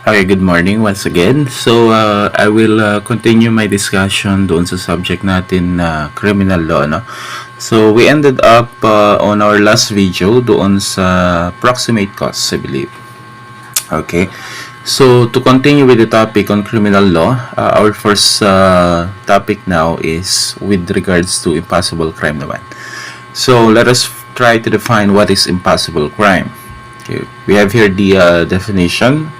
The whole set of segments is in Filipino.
Hi, good morning once again. I will continue my discussion doon sa subject natin na criminal law, no? So, we ended up on our last video doon sa proximate cause, I believe. Okay. So, to continue with the topic on criminal law, our first topic now is with regards to impossible crime naman. So, let us try to define what is impossible crime. Okay. We have here the definition.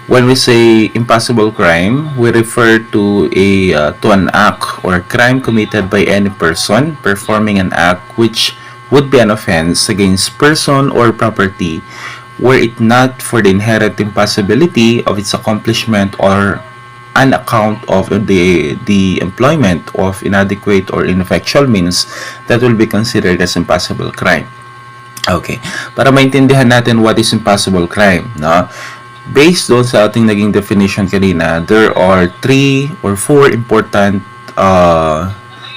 When we say impossible crime, we refer to an act or crime committed by any person performing an act which would be an offense against person or property were it not for the inherent impossibility of its accomplishment or an account of the employment of inadequate or ineffectual means that will be considered as impossible crime. Okay, para maintindihan natin what is impossible crime, no? Based doon sa ating naging definition kanina, there are 3 or 4 important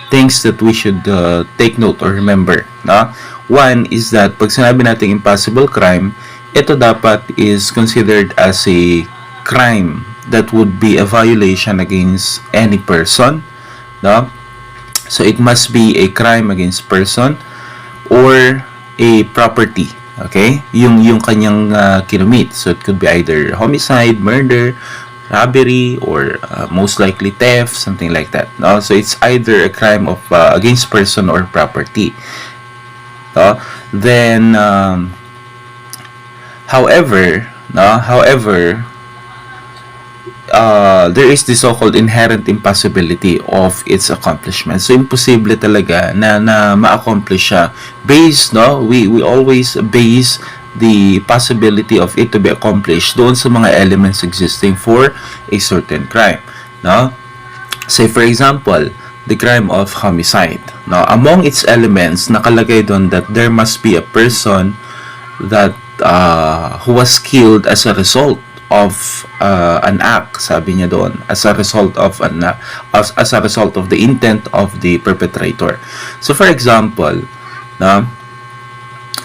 things that we should take note or remember. No? One is that pag sinabi natin impossible crime, ito dapat is considered as a crime that would be a violation against any person. No? So it must be a crime against person or a property. Okay? Yung kanyang kinumit. So, it could be either homicide, murder, robbery, or most likely theft, something like that. No? So, it's either a crime of against person or property. No? Then, however, there is the so-called inherent impossibility of its accomplishment. So, imposible talaga na ma-accomplish siya. Based, no? We always base the possibility of it to be accomplished doon sa mga elements existing for a certain crime. No? Say, for example, the crime of homicide. No? Among its elements, nakalagay doon that there must be a person that who was killed as a result of an act, sabi niya doon, as a result of the intent of the perpetrator. So for example,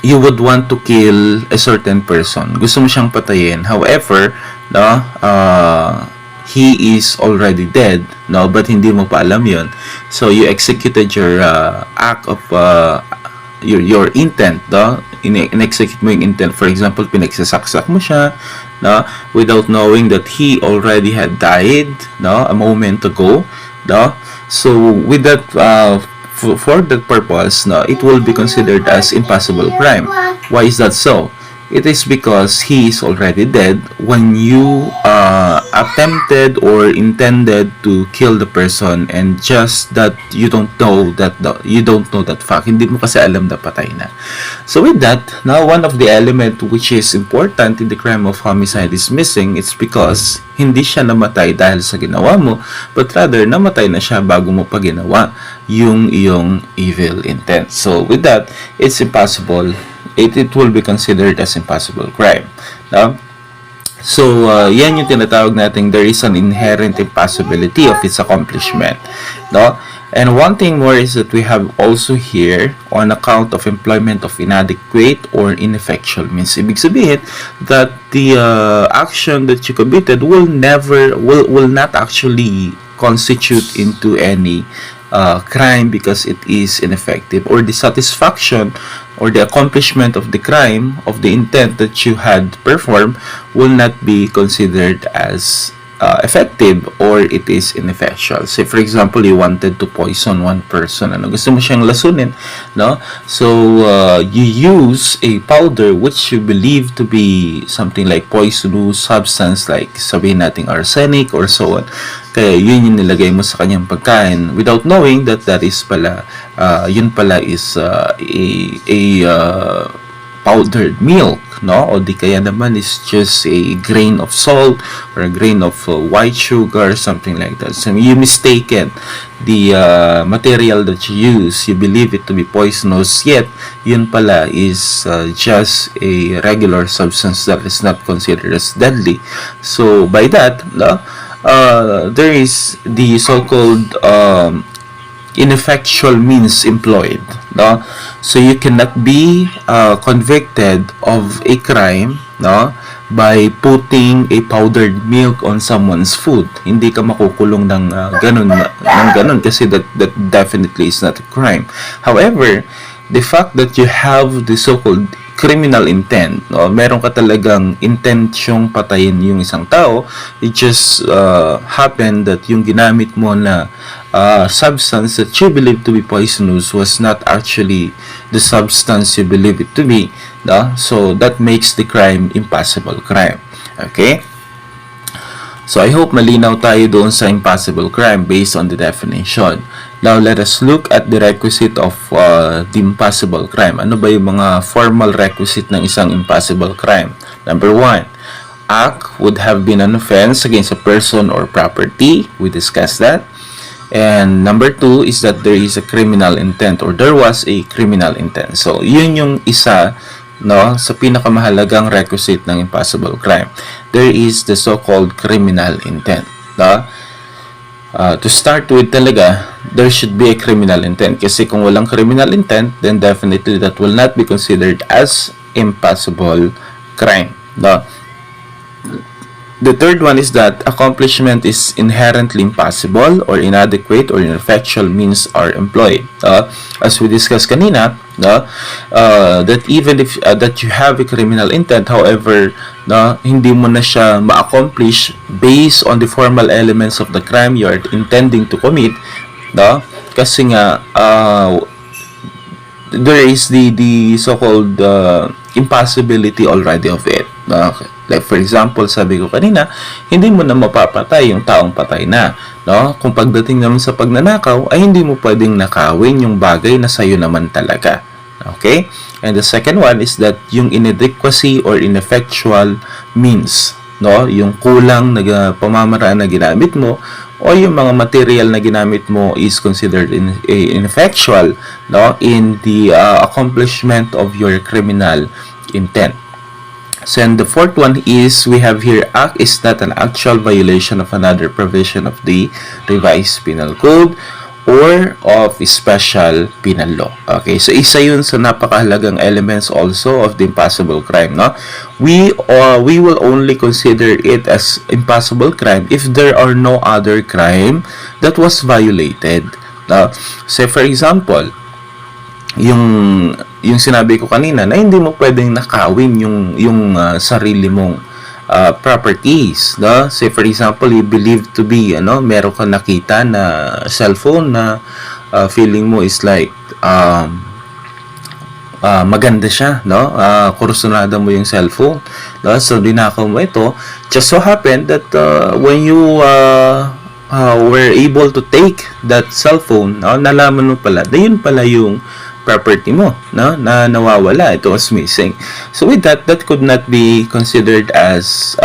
you would want to kill a certain person. Gusto mo siyang patayin. However, he is already dead, but hindi mo pa alam 'yon. So you executed your act of your intent, in-execute mo yung intent. For example, pinagsasaksak mo siya, without knowing that he already had died, a moment ago, So with that, for that purpose, it will be considered as impossible crime. Why is that so? It is because he is already dead when you attempted or intended to kill the person, and just that you don't know that fact. Hindi mo kasi alam na patay na. So with that, now one of the element which is important in the crime of homicide is missing. It's because hindi siya namatay dahil sa ginawa mo, but rather namatay na siya bago mo pa ginawa yung iyong evil intent. So with that, it's impossible. It will be considered as impossible crime. No? So, yan yung tinatawag natin, there is an inherent impossibility of its accomplishment. No? And one thing more is that we have also here, on account of employment of inadequate or ineffectual means. Ibig sabihin that the action that you committed will not actually constitute into any crime because it is ineffective, or the satisfaction or the accomplishment of the crime, of the intent that you had performed, will not be considered as effective, or it is ineffectual. Say for example, you wanted to poison one person, gusto mo siyang lasunin, so you use a powder which you believe to be something like poisonous substance, like sabihin natin arsenic or so on. Kaya yun yung nilagay mo sa kanyang pagkain without knowing that is pala yun pala is a powdered milk, o di kaya naman is just a grain of salt or a grain of white sugar, something like that. So you mistaken the material that you use, you believe it to be poisonous, yet yun pala is just a regular substance that is not considered as deadly. So by that, there is the so-called ineffectual means employed. So you cannot be convicted of a crime by putting a powdered milk on someone's food. Hindi ka makukulong ng ganun kasi that definitely is not a crime. However, the fact that you have the so-called criminal intent, no, meron ka talagang intensyong patayin yung isang tao, it just happened that yung ginamit mo na substance that you believe to be poisonous was not actually the substance you believe it to be, no? So that makes the crime impossible crime. Okay? So I hope malinaw tayo doon sa impossible crime based on the definition. Now let us look at the requisite of the impossible crime. Ano ba yung mga formal requisite ng isang impossible crime? Number 1, act would have been an offense against a person or property. We discussed that. And number 2 is that there is a criminal intent or there was a criminal intent. So yun yung isa, no, sa pinakamahalagang requisite ng impossible crime. There is the so-called criminal intent, no? To start with talaga, there should be a criminal intent. Kasi kung walang criminal intent, then definitely that will not be considered as impossible crime, no? The third one is that accomplishment is inherently impossible or inadequate or ineffectual means are employed. As we discussed kanina, that even if that you have a criminal intent, however, hindi mo na siya ma-accomplish based on the formal elements of the crime you are intending to commit, kasi nga there is the so-called impossibility already of it. Like for example, sabi ko kanina, hindi mo na mapapatay yung taong patay na, no? Kung pagdating naman sa pagnanakaw, ay hindi mo pwedeng nakawin yung bagay na sayo naman talaga. Okay? And the second one is that yung inadequacy or ineffectual means, no? Yung kulang na pamamaraan na ginamit mo o yung mga material na ginamit mo is considered ineffectual, no? In the accomplishment of your criminal intent. So, and the fourth one is, we have here, act is not an actual violation of another provision of the revised penal code or of special penal law. Okay, so isa yun sa napakahalagang elements also of the impossible crime, no? We will only consider it as impossible crime if there are no other crime that was violated. Now, say for example, yung sinabi ko kanina na hindi mo pwedeng nakawin yung sarili mong properties, no? Say for example, you believe to be meron ka nakita na cellphone na feeling mo is like maganda siya, no? Kursunada mo yung cellphone, no? So dinakaw mo ito. Just so happened that when you were able to take that cellphone, no, nalaman mo pala na yun pala yung property mo, no, na nawawala, it was missing. So with that could not be considered as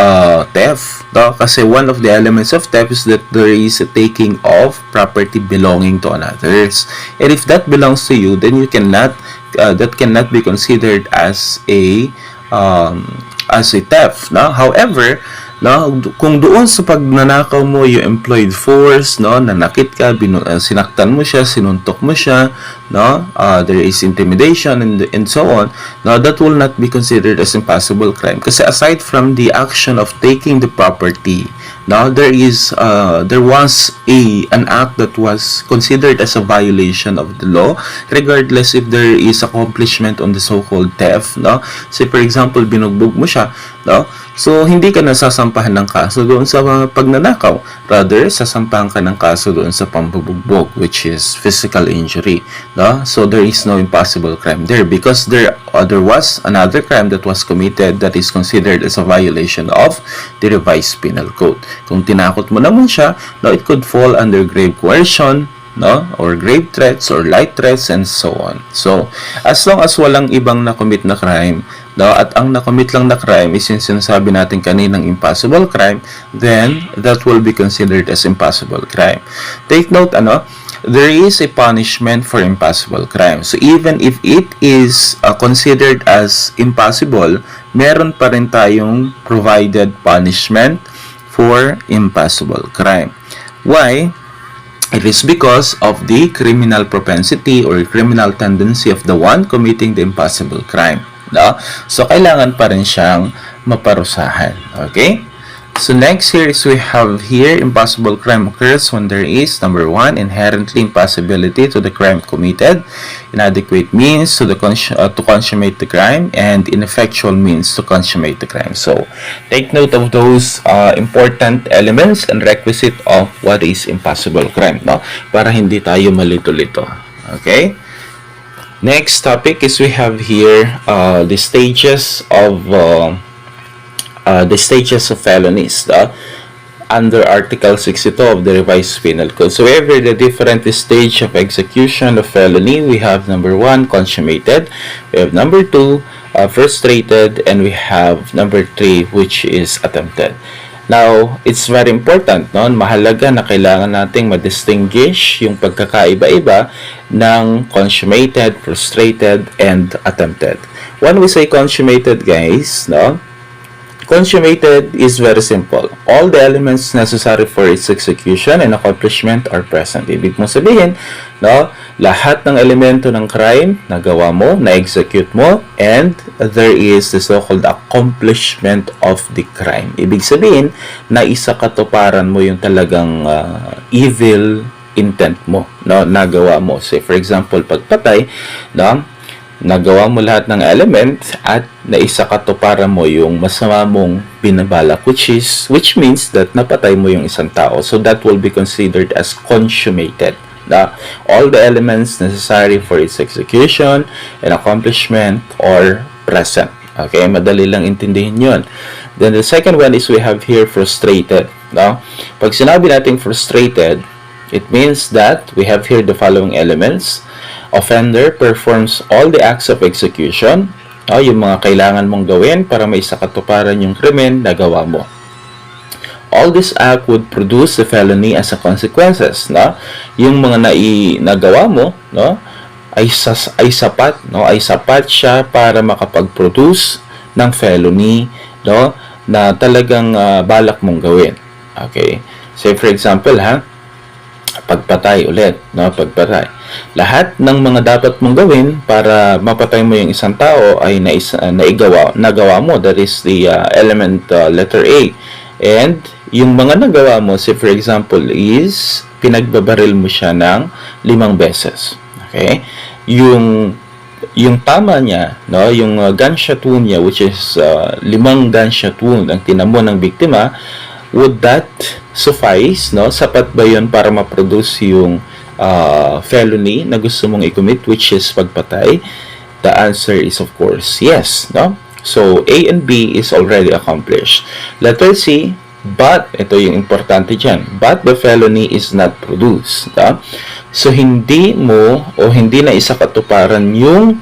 theft, no? Kasi one of the elements of theft is that there is a taking of property belonging to others, and if that belongs to you, then you cannot that cannot be considered as a theft, no? However, no, kung doon sa pagnanakaw mo yung employed force, no, nanakit ka, sinaktan mo siya, sinuntok mo siya, no, there is intimidation and so on, no, that will not be considered as impossible crime. Kasi aside from the action of taking the property, no, there was an act that was considered as a violation of the law, regardless if there is accomplishment on the so-called theft, no. Say for example, binugbog mo siya, no, so hindi ka nasasampahan ng kaso doon sa pagnanakaw, rather sasampahan ka ng kaso doon sa pambubugbog, which is physical injury, no? So there is no impossible crime there because there was another crime that was committed that is considered as a violation of the revised penal code. Kung tinakot mo naman siya, no, it could fall under grave coercion, no, or grave threats or light threats and so on. So as long as walang ibang nakomit na crime, no, at ang nakomit lang na crime is yung sinasabi natin kaninang impossible crime, then that will be considered as impossible crime. Take note, there is a punishment for impossible crime. So even if it is considered as impossible, meron pa rin tayong provided punishment for impossible crime. Why? It is because of the criminal propensity or criminal tendency of the one committing the impossible crime. No? So, kailangan pa rin siyang maparusahan. Okay? So next here is we have here impossible crime occurs when there is number 1, inherently impossibility to the crime committed, inadequate means to consummate the crime, and ineffectual means to consummate the crime. So take note of those important elements and requisite of what is impossible crime, no? Para hindi tayo malito-lito. Okay? Next topic is we have here the stages of felonies under Article 62 of the Revised Penal Code. So, wherever the different stage of execution of felony, we have number 1, consummated, we have number 2, frustrated, and we have number 3, which is attempted. Now, it's very important, no? Mahalaga na kailangan nating ma-distinguish yung pagkakaiba-iba ng consummated, frustrated, and attempted. When we say consummated, guys, no? Consummated is very simple. All the elements necessary for its execution and accomplishment are present. Ibig mong sabihin, no, lahat ng elemento ng crime nagawa mo, na-execute mo, and there is the so-called accomplishment of the crime. Ibig sabihin, naisakatuparan mo yung talagang evil intent mo, no, nagawa mo. Say, for example, pagpatay, no, nagawa mo lahat ng element at naisakatuparan mo yung masama mong binabalak, which means that napatay mo yung isang tao. So that will be considered as consummated. All the elements necessary for its execution and accomplishment are present. Okay, madali lang intindihin yun. Then the second one is we have here frustrated. No? Pag sinabi natin frustrated, it means that we have here the following elements. Offender performs all the acts of execution, yung mga kailangan mong gawin para maisakatuparan yung krimen na gawa mo. All this act would produce the felony as a consequences, no? Yung mga nagawa mo, no, ay sapat, no? Ay sapat siya para makapag-produce ng felony, no, na talagang balak mong gawin. Okay? Say for example, pagpatay ulit, no? Pagpatay. Lahat ng mga dapat mong gawin para mapatay mo yung isang tao ay nagawa mo. That is the element letter A. And yung mga nagawa mo, say for example, is pinagbabaril mo siya ng 5 beses. Okay? Yung tama niya, no, yung gunshot wound niya, which is 5 gunshot wound ang tinamo ng biktima, would that suffice, no? Sapat ba yun para ma-produce yung felony na gusto mong i-commit, which is pagpatay? The answer is of course yes, no? So A and B is already accomplished. Letter C, but ito yung importante dyan, but the felony is not produced, no? So hindi mo o hindi na isakatuparan yung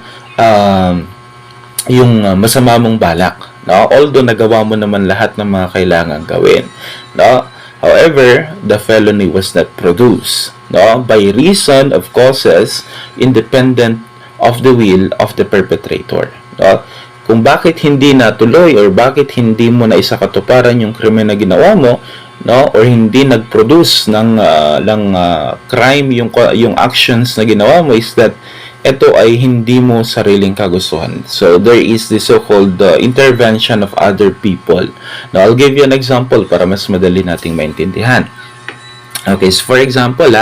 masama mong balak, no? Although nagawa mo naman lahat ng mga kailangan gawin, no? However, the felony was not produced, no, by reason of causes independent of the will of the perpetrator, no? Kung bakit hindi natuloy or bakit hindi mo na isakatuparan yung krimen na ginawa mo, no, or hindi nag-produce ng crime yung actions na ginawa mo, is that ito ay hindi mo sariling kagustuhan. So there is the so-called intervention of other people. Now I'll give you an example para mas madali nating maintindihan. Okay, so for example,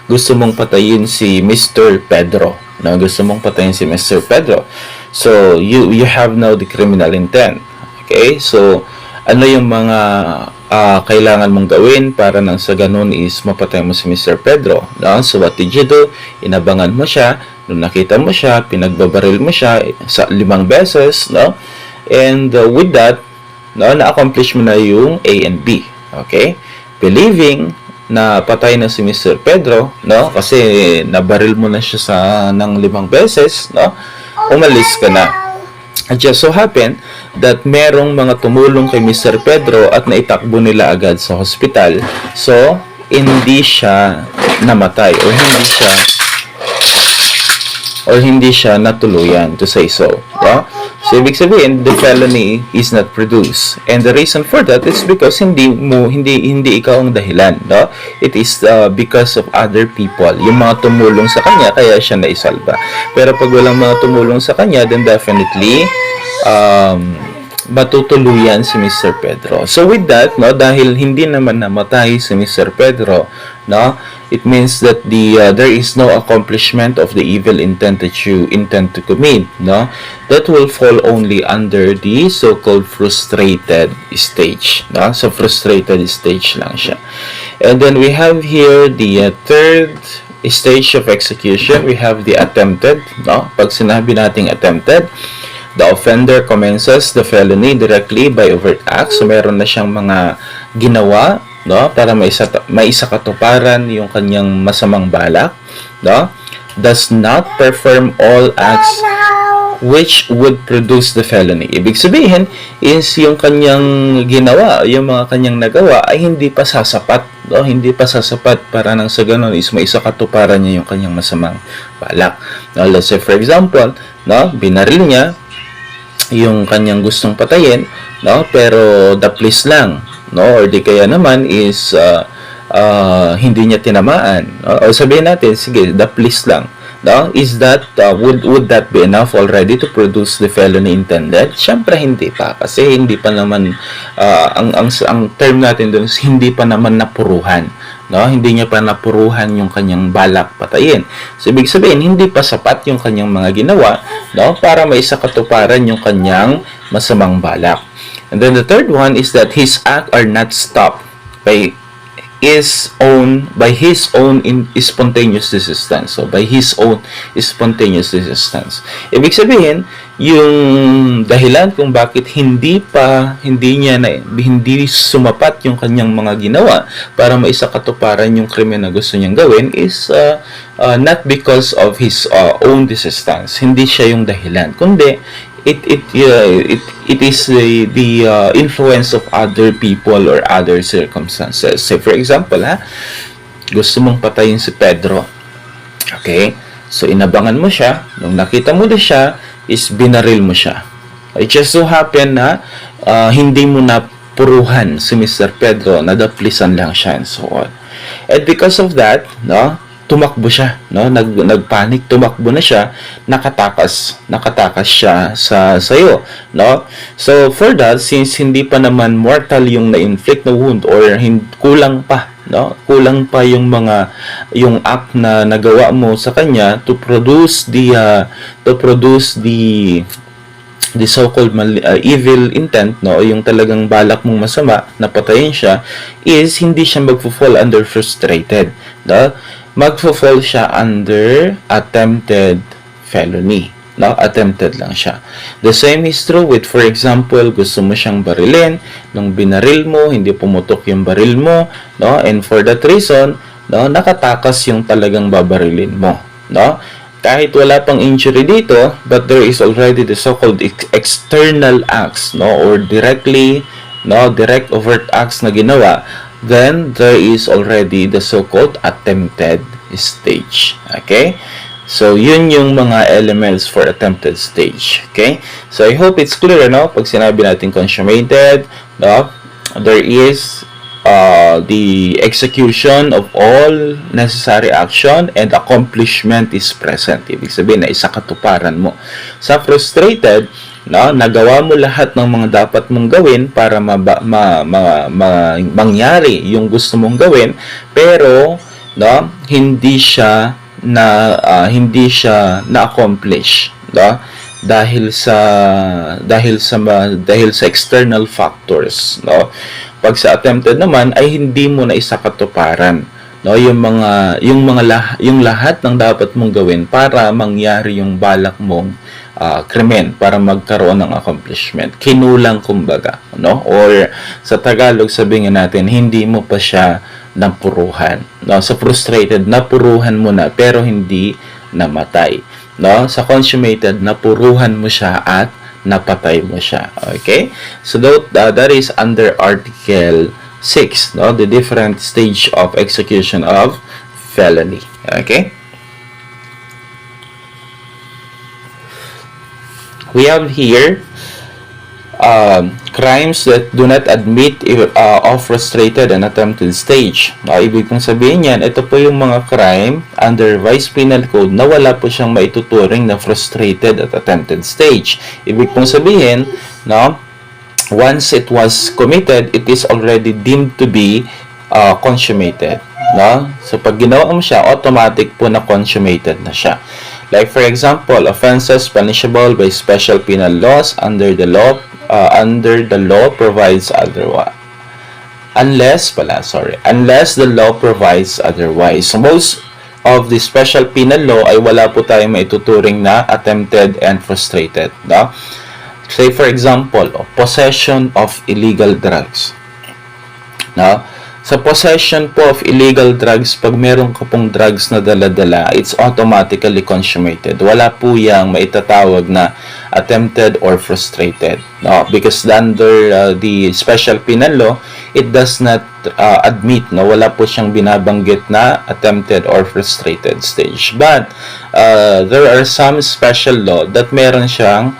gusto mong patayin si Mr. Pedro. No, gusto mong patayin si Mr. Pedro. So you have now the criminal intent. Okay, so ano yung mga kailangan mong gawin para nang sa ganun is mapatay mo si Mr. Pedro, no? So what did you do? Inabangan mo siya, nung nakita mo siya, pinagbabaril mo siya sa 5 beses, no? And with that, no, na-accomplish mo na yung A and B. Okay? Believing na patay na si Mr. Pedro, no? Kasi nabaril mo na siya ng 5 beses, no? Umalis ka na. It just so happened that merong mga tumulong kay Mr. Pedro at naitakbo nila agad sa hospital. So, hindi siya namatay or hindi siya natuluyan, to say so. No? So, ibig sabihin, the felony is not produced. And the reason for that is because hindi ikaw ang dahilan. No? It is because of other people. Yung mga tumulong sa kanya, kaya siya naisalba. Pero pag walang mga tumulong sa kanya, then definitely, matutuluyan si Mr. Pedro. So with that, no, dahil hindi naman namatay si Mr. Pedro, no, it means that there is no accomplishment of the evil intent that you intend to commit, no. That will fall only under the so-called frustrated stage, no. So frustrated stage lang siya. And then we have here the third stage of execution. We have the attempted, no. Pag sinabi nating attempted, the offender commences the felony directly by overt acts. So, meron na siyang mga ginawa, no, para maisakatuparan yung kanyang masamang balak, no? Does not perform all acts which would produce the felony. Ibig sabihin is yung kanyang ginawa, yung mga kanyang nagawa ay hindi pa sasapat, no? Hindi pa sasapat para nang sa ganun is maisakatuparan niya yung kanyang masamang balak. No, let's say for example, no, binaril niya yung kanyang gustong patayin, no, pero daplis lang, no, or di kaya naman is hindi niya tinamaan, no? O sabihin natin, sige, daplis lang, no, is that would that be enough already to produce the felony intended? Syempre hindi pa, kasi hindi pa naman ang term natin doon is hindi pa naman napuruhan, no, hindi niya pa napuruhan yung kanyang balak patayin. So ibig sabihin hindi pa sapat yung kanyang mga ginawa, no, para maisakatuparan yung kanyang masamang balak. And then the third one is that his act are not stopped by his own spontaneous resistance. So by his own spontaneous resistance. Ibig sabihin, yung dahilan kung bakit hindi sumapat yung kanyang mga ginawa para maisakatuparan yung krimen na gusto niyang gawin is not because of his own resistance. Hindi siya yung dahilan, kundi it is the influence of other people or other circumstances. Say for example, gusto mong patayin si Pedro. Okay? So inabangan mo siya, nung nakita mo na siya, is binaril mo siya. It just so happen na hindi mo na puruhan si Mr. Pedro, nadaplisan lang siya and so on. And because of that, no, tumakbo siya, no, nagpanic, tumakbo na siya, nakatakas siya sa sayo, no. So for that, since hindi pa naman mortal yung na-inflict na wound or kulang pa, no, kulang pa yung act na nagawa mo sa kanya to produce the so-called evil intent, no, yung talagang balak mong masama na patayin siya, is hindi siya magfo-fall under frustrated, no. Magfo-fall siya under attempted felony, no, attempted lang siya. The same is true with, for example, gusto mo siyang barilin, nung binaril mo, hindi pumutok yung baril mo, no, and for that reason, no, nakatakas yung talagang babarilin mo, no. Kahit wala pang injury dito, but there is already the so-called external acts, no, or direct overt acts na ginawa, then there is already the so-called attempted stage. Okay? So, yun yung mga elements for attempted stage. Okay? So, I hope it's clear, no? Pag sinabi natin consummated, no? There is the execution of all necessary action and accomplishment is present. Ibig sabihin na isakatuparan mo. Sa frustrated, no, nagawa mo lahat ng mga dapat mong gawin para mangyari yung gusto mong gawin, pero no, hindi siya na-accomplish, no, dahil sa external factors, no. Pag sa attempted naman ay hindi mo na isakatuparan, no, yung lahat ng dapat mong gawin para mangyari yung balak mong krimen, para magkaroon ng accomplishment. Kinulang kumbaga, no? Or sa Tagalog sabihin natin, hindi mo pa siya napuruhan, no? Sa frustrated, napuruhan mo na pero hindi namatay, no? Sa consummated, napuruhan mo siya at napatay mo siya. Okay? So that is under Article 6, no? The different stage of execution of felony. Okay? We have here crimes that do not admit of frustrated and attempted stage. Ibig kong sabihin yan, ito po yung mga crime under Vice Penal Code na wala po siyang maituturing na frustrated at attempted stage. Ibig kong sabihin, no, once it was committed, it is already deemed to be consummated, no? So pag ginawa mo siya, automatic po na consummated na siya. Like for example, offenses punishable by special penal laws under the law provides otherwise. Unless the law provides otherwise. So most of the special penal law ay wala po tayong maituturing na attempted and frustrated, no? Say for example, possession of illegal drugs. No? Sa possession po of illegal drugs, pag meron ka pong drugs na dala-dala, it's automatically consummated. Wala po yang maitatawag na attempted or frustrated. No? Because under the special penal law, it does not admit, no? Wala po siyang binabanggit na attempted or frustrated stage. But there are some special law that meron siyang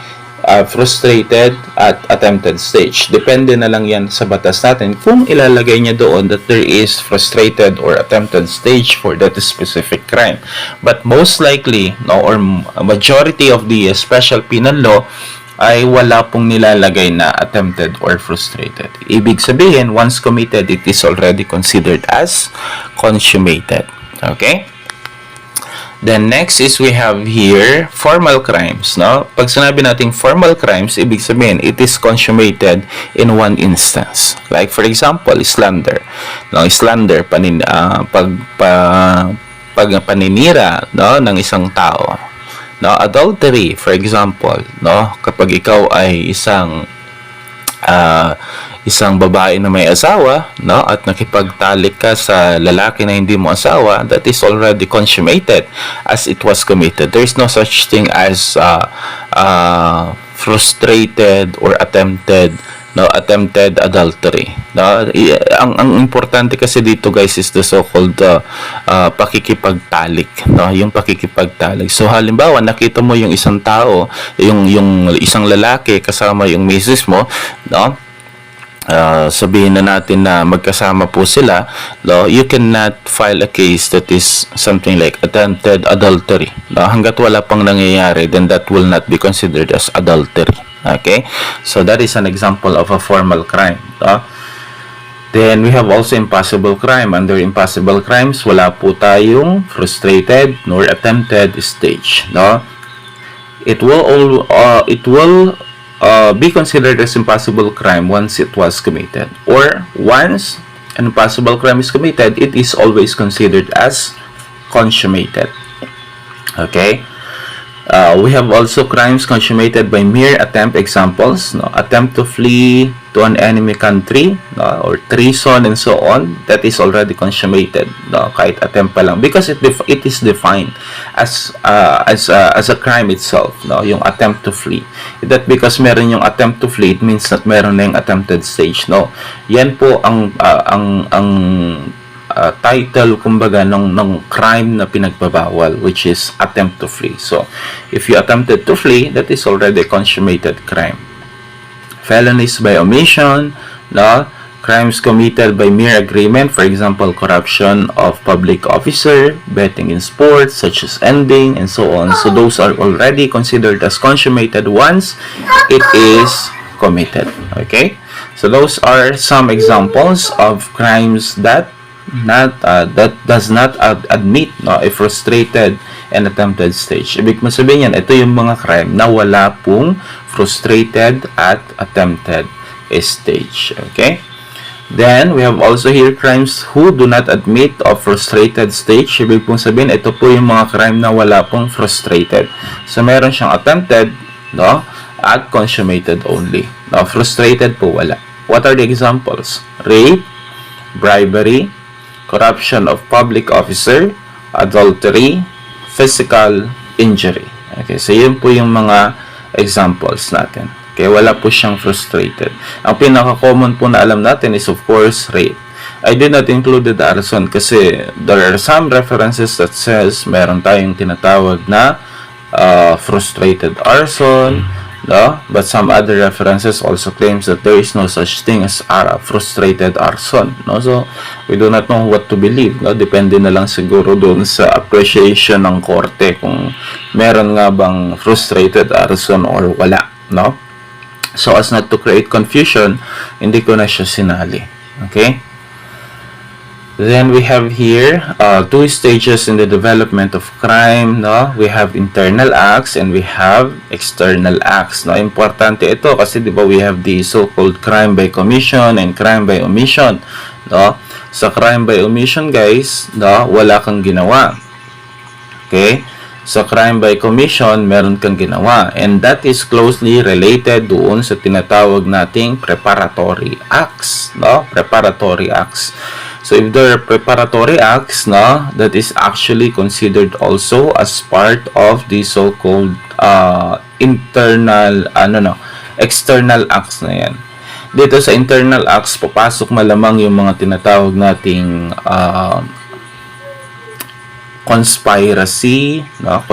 frustrated at attempted stage. Depende na lang yan sa batas natin kung ilalagay niya doon that there is frustrated or attempted stage for that specific crime. But most likely, no, or majority of the special penal law ay wala pong nilalagay na attempted or frustrated. Ibig sabihin, once committed, it is already considered as consummated. Okay? Then next is we have here formal crimes, no? Pag sinabi nating formal crimes, ibig sabihin it is consummated in one instance. Like for example, slander. No, slander paninira, no, ng isang tao. No, adultery for example, no? Kapag ikaw ay isang babae na may asawa, no, at nakipagtalik ka sa lalaki na hindi mo asawa, that is already consummated as it was committed. There is no such thing as frustrated or attempted adultery. No, ang importante kasi dito guys is the so-called pakikipagtalik, no, yung pakikipagtalik. So halimbawa nakita mo yung isang tao, yung isang lalaki kasama yung misis mo, no, sabihin na natin na magkasama po sila, no, you cannot file a case that is something like attempted adultery. No, hanggat wala pang nangyayari, then that will not be considered as adultery. Okay? So that is an example of a formal crime. No? Then we have also impossible crime. Under impossible crimes, wala po tayong frustrated nor attempted stage. No? It will be considered as impossible crime once it was committed, or once an impossible crime is committed, it is always considered as consummated. Okay, we have also crimes consummated by mere attempt. Examples, no? Attempt to flee to an enemy country, no? Or treason and so on, that is already consummated, no? Kahit attempt pa lang, because it is defined as a crime itself, no? Yung attempt to flee, that because meron yung attempt to flee, it means that meron na yung attempted stage, no? Yan po ang title kumbaga ng crime na pinagbabawal, which is attempt to flee. So if you attempted to flee, that is already a consummated crime. Felonies by omission, no? Crimes committed by mere agreement, for example, corruption of public officer, betting in sports such as ending, and so on. So those are already considered as consummated once it is committed. Okay, so those are some examples of crimes that does not admit, no, a frustrated and attempted stage. Ibig sabihin yan, ito yung mga crime na wala pong frustrated at attempted stage. Okay? Then, we have also here crimes who do not admit of frustrated stage. Ibig pong sabihin, ito po yung mga crime na wala pong frustrated. So, meron siyang attempted, no, at consummated only. No, frustrated po wala. What are the examples? Rape, bribery, corruption of public officer, adultery, physical injury. Okay, so yun po yung mga examples natin. Okay, wala po siyang frustrated. Ang pinaka-common po na alam natin is of course rape. I did not include the arson kasi there are some references that says meron tayong tinatawag na frustrated arson, no? But some other references also claims that there is no such thing as frustrated arson, no? So we do not know what to believe, no? Depende na lang siguro doon sa appreciation ng korte kung meron nga bang frustrated arson or wala, no? So as not to create confusion, hindi ko na siya sinali. Okay? Then we have here two stages in the development of crime, no? We have internal acts and we have external acts, no? Importante ito kasi 'di ba we have the so-called crime by commission and crime by omission, no? Sa crime by omission, guys, no, wala kang ginawa. Okay? Sa crime by commission, meron kang ginawa. And that is closely related doon sa tinatawag nating preparatory acts, no? Preparatory acts. So if there are preparatory acts, no, that is actually considered also as part of the so-called external acts na yan. Dito sa internal acts, papasok malamang yung mga tinatawag nating conspiracy, no,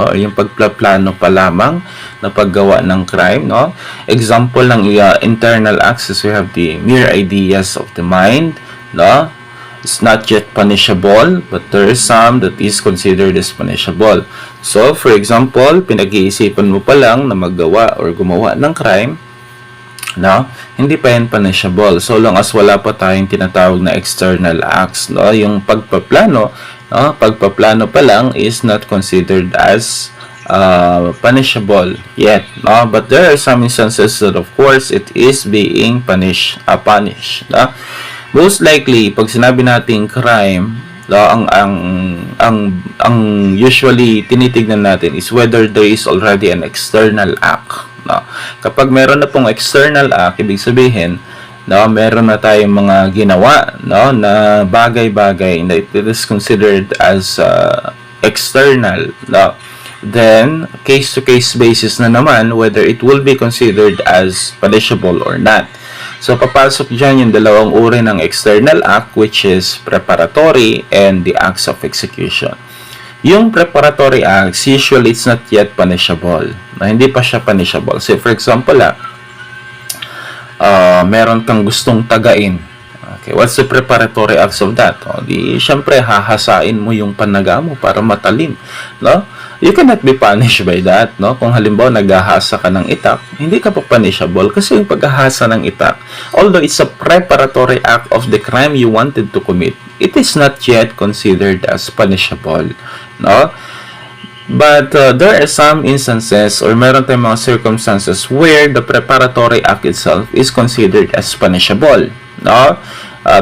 or yung pagplaplano pa lamang na paggawa ng crime, no. Example ng internal acts is we have the mere ideas of the mind, no. It's not yet punishable, but there is some that is considered as punishable. So, for example, pinag-iisipan mo pa lang na maggawa or gumawa ng crime, no, hindi pa yan punishable so long as wala pa tayong tinatawag na external acts, no. Yung pagpaplano, no, pagpaplano pa lang is not considered as punishable yet, no. But there are some instances that of course it is being punished, no. Most likely pag sinabi nating crime, no, ang usually tinitignan natin is whether there is already an external act, no. Kapag meron na pong external act, ibig sabihin, no, meron na tayong mga ginawa, no, na bagay-bagay na it is considered as external, no. Then case-to-case basis na naman whether it will be considered as punishable or not. So papasok dyan yung dalawang uri ng external act, which is preparatory and the acts of execution. Yung preparatory acts, usually it's not yet punishable. Hindi pa siya punishable. Say for example, meron kang gustong tagain. Okay, what's the preparatory acts of that? Syempre, hahasain mo yung panaga mo para matalim, no? You cannot be punished by that, no? Kung halimbawa naghahasa ka ng itak, hindi ka pa punishable kasi yung paghahasa ng itak, although it's a preparatory act of the crime you wanted to commit, it is not yet considered as punishable, no? But there are some instances or meron tayong mga circumstances where the preparatory act itself is considered as punishable, no?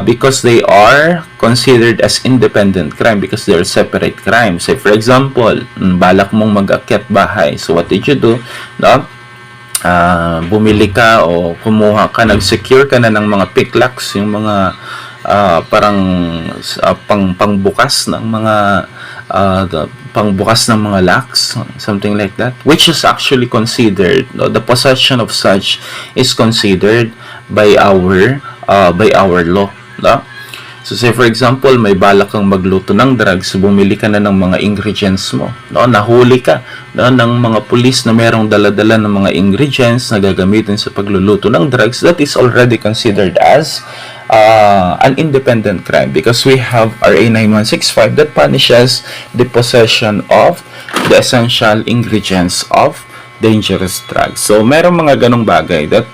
Because they are considered as independent crime because they are separate crimes. Say for example, balak mong mag-akyat bahay. So what did you do? No? Bumili ka o kumuha ka, nag-secure ka na ng mga picklocks, yung mga parang pangbukas ng mga pangbukas ng mga locks, something like that, which is actually considered, no, the possession of such is considered by our law, no? So say for example, may balak kang magluto ng drugs, bumili ka na ng mga ingredients mo, no? Nahuli ka, no, ng mga pulis na merong dala-dala ng mga ingredients na gagamitin sa pagluluto ng drugs, that is already considered as an independent crime because we have RA 9165 that punishes the possession of the essential ingredients of dangerous drugs. So, merong mga ganong bagay that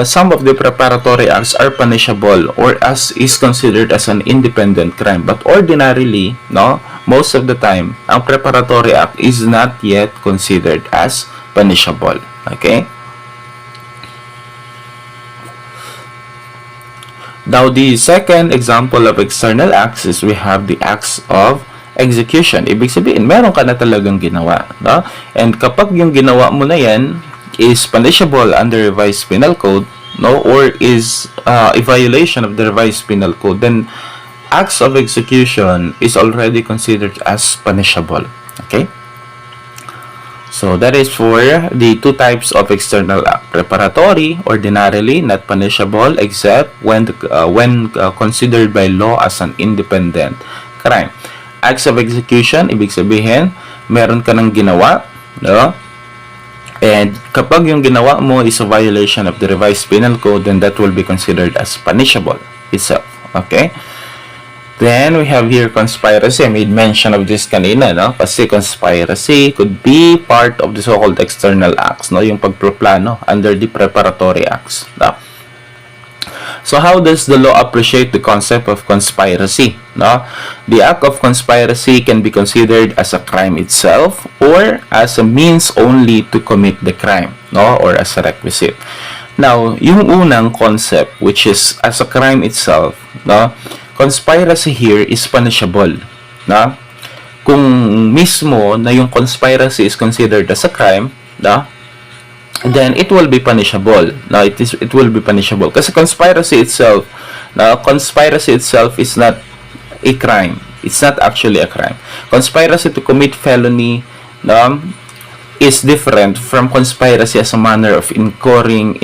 some of the preparatory acts are punishable or as is considered as an independent crime. But ordinarily, no, most of the time, ang preparatory act is not yet considered as punishable. Okay? Now, the second example of external acts is we have the acts of execution. Ibig sabihin, meron ka na talagang ginawa, no? And kapag yung ginawa mo na yan is punishable under Revised Penal Code, no, or is a violation of the Revised Penal Code, then acts of execution is already considered as punishable. Okay? So that is for the two types of external act. Preparatory, ordinarily not punishable except when considered by law as an independent crime. Acts of execution, ibig sabihin, meron ka ng ginawa, no? And kapag yung ginawa mo is a violation of the Revised Penal Code, then that will be considered as punishable itself. Okay? Then, we have here conspiracy. I made mention of this kanina, no? Kasi conspiracy could be part of the so-called external acts, no? Yung pagpaplano under the preparatory acts, no? So, how does the law appreciate the concept of conspiracy, no? The act of conspiracy can be considered as a crime itself or as a means only to commit the crime, no? Or as a requisite. Now, yung unang concept, which is as a crime itself, no? Conspiracy here is punishable, no? Kung mismo na yung conspiracy is considered as a crime, no? Then it will be punishable. No, it will be punishable kasi conspiracy itself is not a crime. It's not actually a crime. Conspiracy to commit felony, no, is different from conspiracy as a manner of incurring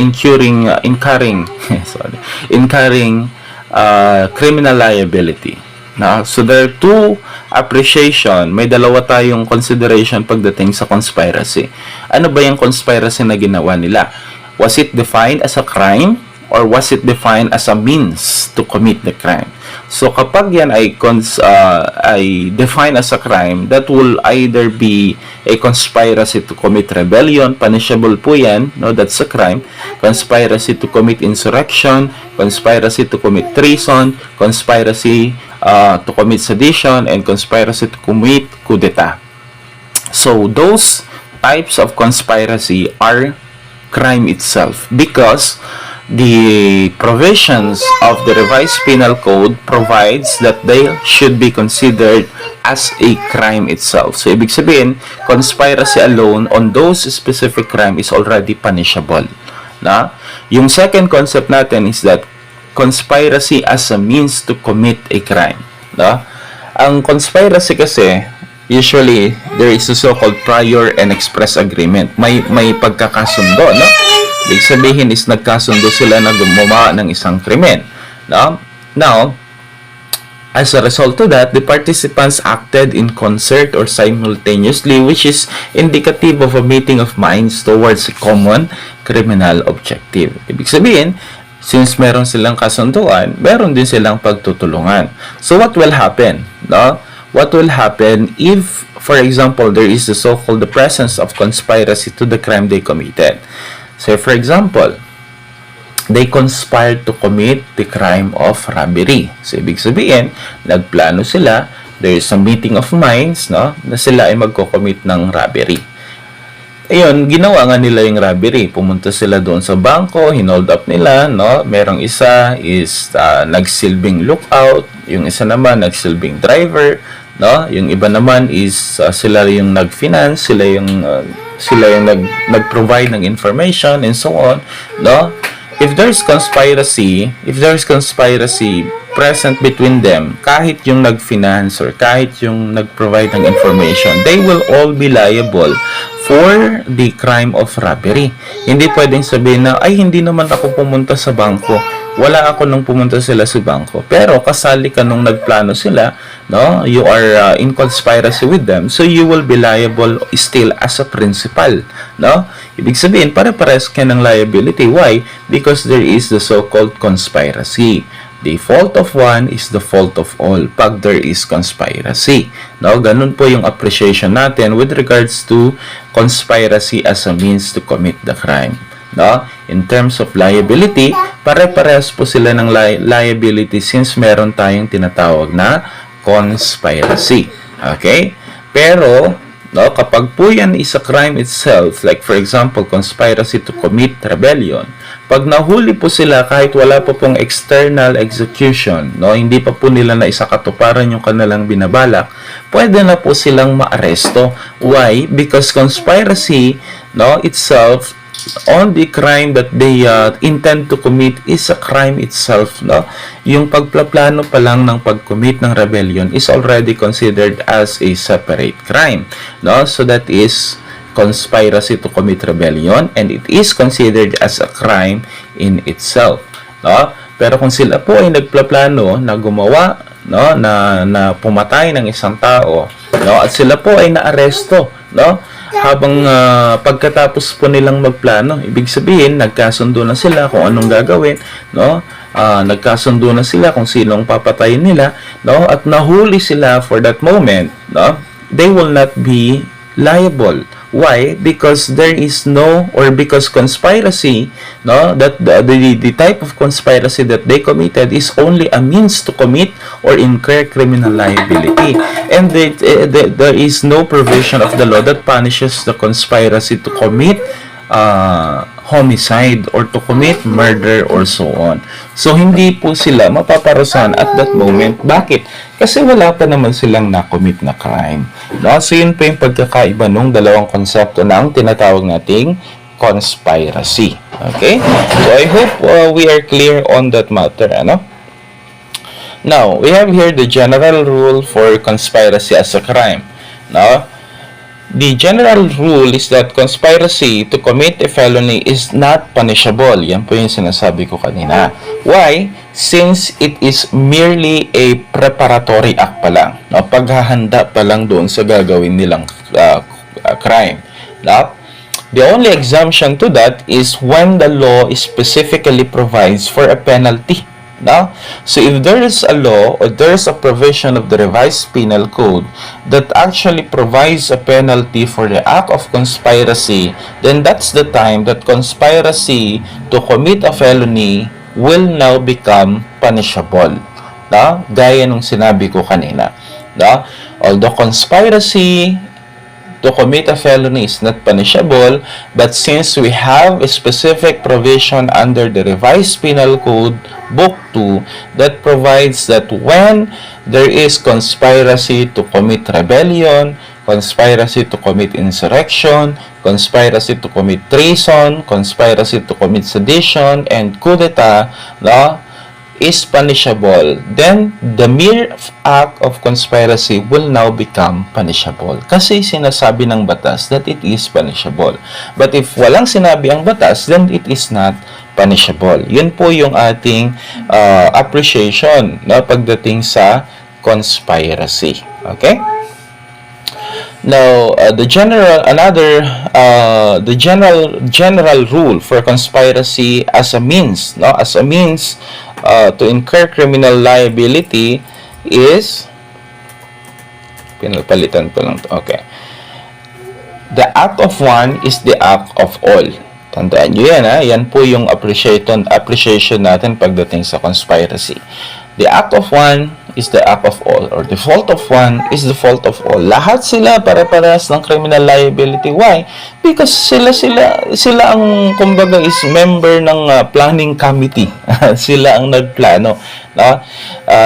criminal liability. No? So there are two appreciation. May dalawa tayong consideration pagdating sa conspiracy. Ano ba yung conspiracy na ginawa nila? Was it defined as a crime or was it defined as a means to commit the crime? So kapag yan ay defined as a crime, that will either be a conspiracy to commit rebellion, punishable po yan, no, that's a crime. Conspiracy to commit insurrection, conspiracy to commit treason, conspiracy to commit sedition, and conspiracy to commit coup d'etat. So those types of conspiracy are crime itself because the provisions of the revised penal code provides that they should be considered as a crime itself. So, ibig sabihin, conspiracy alone on those specific crime is already punishable. Na? Yung second concept natin is that conspiracy as a means to commit a crime. Na? Ang conspiracy kasi, usually, there is a so-called prior and express agreement. May pagkakasundo, no? Ibig sabihin is nagkasundo sila na gumawa ng isang krimen. Now, as a result of that, the participants acted in concert or simultaneously, which is indicative of a meeting of minds towards a common criminal objective. Ibig sabihin, since meron silang kasunduan, meron din silang pagtutulungan. So, what will happen? No? What will happen if, for example, there is the so-called the presence of conspiracy to the crime they committed? So, for example, they conspired to commit the crime of robbery. So, ibig sabihin, nagplano sila, there is a meeting of minds, no, na sila ay magko-commit ng robbery. Ayun, ginawa nga nila yung robbery. Pumunta sila doon sa bangko, hinold up nila, no? Merong isa is nagsilbing lookout, yung isa naman nagsilbing driver, no? Yung iba naman is sila yung nag-finance, sila yung nag-provide ng information and so on, no? If there's conspiracy present between them, kahit yung nag-finance or kahit yung nag-provide ng information, they will all be liable for the crime of robbery. Hindi pwedeng sabihin na, ay, hindi naman ako pumunta sa bangko. Wala ako nung pumunta sila sa bangko. Pero kasali ka nung nagplano sila, no? You are in conspiracy with them, so you will be liable still as a principal, no? Ibig sabihin, pare-pares ka ng liability. Why? Because there is the so-called conspiracy. The fault of one is the fault of all pag there is conspiracy. No, ganun po yung appreciation natin with regards to conspiracy as a means to commit the crime. No? In terms of liability, pare-parehas po sila ng liability since meron tayong tinatawag na conspiracy. Okay? Pero, no, kapag po yan is a crime itself, like for example, conspiracy to commit rebellion, pag nahuli po sila kahit wala pa pong external execution, no, hindi pa po nila na isakatuparan yung kanilang binabalak, pwede na po silang maaresto. Why? Because conspiracy, no, itself on the crime that they intend to commit is a crime itself, no? Yung pagplaplano pa lang ng pag-commit ng rebellion is already considered as a separate crime, no? So that is conspiracy to commit rebellion and it is considered as a crime in itself, no? Pero kung sila po ay nagplaplano na gumawa, no, na pumatay ng isang tao, no, at sila po ay naaresto, no, habang pagkatapos po nilang magplano, ibig sabihin nagkasundo na sila kung anong gagawin, no? Nagkasundo na sila kung sinong papatayin nila, no? At nahuli sila for that moment, no? They will not be liable. Why? Because there is no, or because conspiracy, no, that the type of conspiracy that they committed is only a means to commit or incur criminal liability, and there is no provision of the law that punishes the conspiracy to commit homicide or to commit murder or so on. So hindi po sila mapaparusahan at that moment. Bakit? Kasi wala pa naman silang na-commit na crime. No? So yun po yung pagkakaiba ng dalawang konsepto ng tinatawag nating conspiracy. Okay? So I hope we are clear on that matter. Ano? Now, we have here the general rule for conspiracy as a crime. Now, the general rule is that conspiracy to commit a felony is not punishable. Yan po yung sinasabi ko kanina. Why? Since it is merely a preparatory act pa lang. No? Paghahanda pa lang doon sa gagawin nilang crime. No? The only exemption to that is when the law specifically provides for a penalty. No? So if there is a law or there is a provision of the revised penal code that actually provides a penalty for the act of conspiracy, then that's the time that conspiracy to commit a felony will now become punishable. No? Gaya nung sinabi ko kanina. No? Although conspiracy to commit a felony is not punishable, but since we have a specific provision under the revised penal code book 2 that provides that when there is conspiracy to commit rebellion, conspiracy to commit insurrection, conspiracy to commit treason, conspiracy to commit sedition, and coup d'etat, no, is punishable, then the mere act of conspiracy will now become punishable. Kasi sinasabi ng batas that it is punishable. But if walang sinabi ang batas, then it is not punishable. Yun po yung ating appreciation, no, pagdating sa conspiracy. Okay? Now, the general rule for conspiracy as a means, no, to incur criminal liability is, pinapalitan ko lang to. Okay. The act of one is the act of all. Tandaan nyo yan, ha? Yan po yung appreciation natin pagdating sa conspiracy. The act of one is the act of all, or the fault of one is the fault of all. Lahat sila pare-parehas ng criminal liability. Why? Because sila ang kumbaga is member ng planning committee. Sila ang nagplano, no?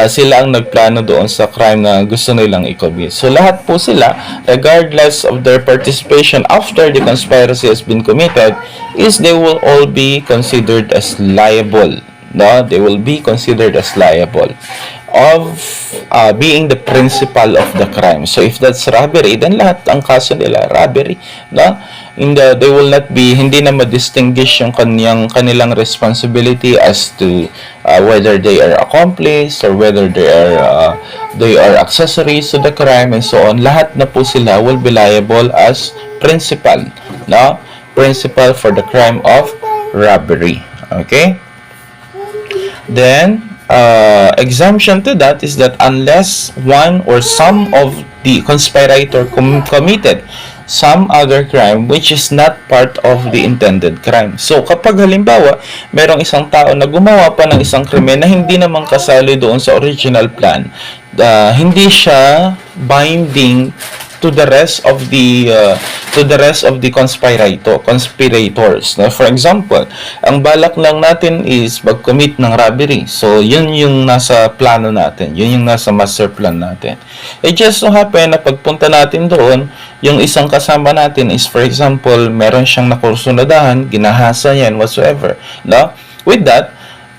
Sila ang nagplano doon sa crime na gusto nilang i-commit. So lahat po sila, regardless of their participation after the conspiracy has been committed, is they will all be considered as liable. No, they will be considered as liable of being the principal of the crime. So if that's robbery, then lahat ang kaso nila robbery, no? They will not be, hindi na ma-distinguish yung kanilang responsibility as to whether they are accomplice or whether they are accessories to the crime and so on. Lahat na po sila will be liable as principal, no? Principal for the crime of robbery. Okay? Then, exemption to that is that unless one or some of the conspirator committed some other crime which is not part of the intended crime. So, kapag halimbawa, merong isang tao na gumawa pa ng isang krimen na hindi naman kasali doon sa original plan, hindi siya binding to the rest of the conspirators. Now, for example, ang balak lang natin is mag-commit ng robbery. So, yun yung nasa plano natin. Yun yung nasa master plan natin. It just so happen na pagpunta natin doon, yung isang kasama natin is, for example, meron siyang nakursunadahan, ginahasa yan, whatsoever. No? With that,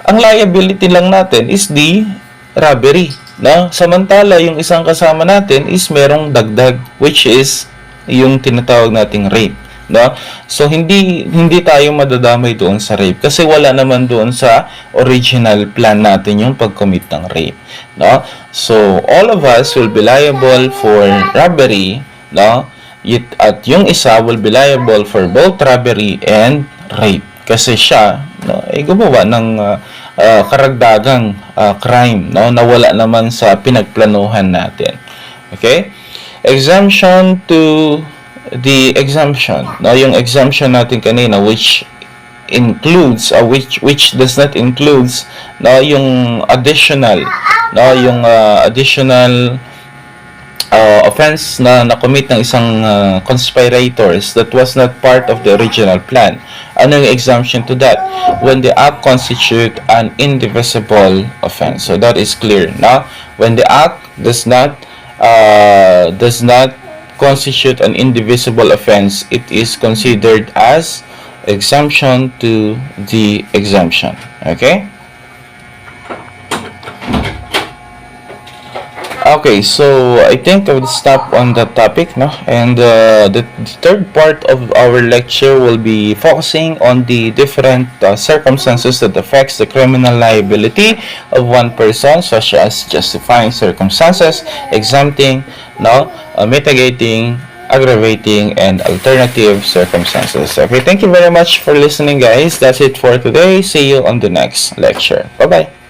ang liability lang natin is the robbery. No? Samantala, yung isang kasama natin is merong dagdag, which is yung tinatawag nating rape. No? So, hindi tayo madadamay doon sa rape kasi wala naman doon sa original plan natin yung pag-commit ng rape. No? So, all of us will be liable for robbery, no? At yung isa will be liable for both robbery and rape. Kasi siya, no, ay gumawa ng karagdagang crime, no, na wala naman sa pinagplanuhan natin. Okay? Exemption to the exemption. No, yung exemption natin kanina, which includes which does not includes, no, yung additional, no, yung additional offense na na-commit ng isang conspirators that was not part of the original plan. Ano yung exemption to that? When the act constitute an indivisible offense. So that is clear. Now, when the act does not constitute an indivisible offense, it is considered as exemption to the exemption. Okay? Okay, so I think I would stop on that topic, no? And the third part of our lecture will be focusing on the different circumstances that affects the criminal liability of one person, such as justifying circumstances, exempting, no, mitigating, aggravating, and alternative circumstances. Okay, thank you very much for listening, guys. That's it for today. See you on the next lecture. Bye-bye.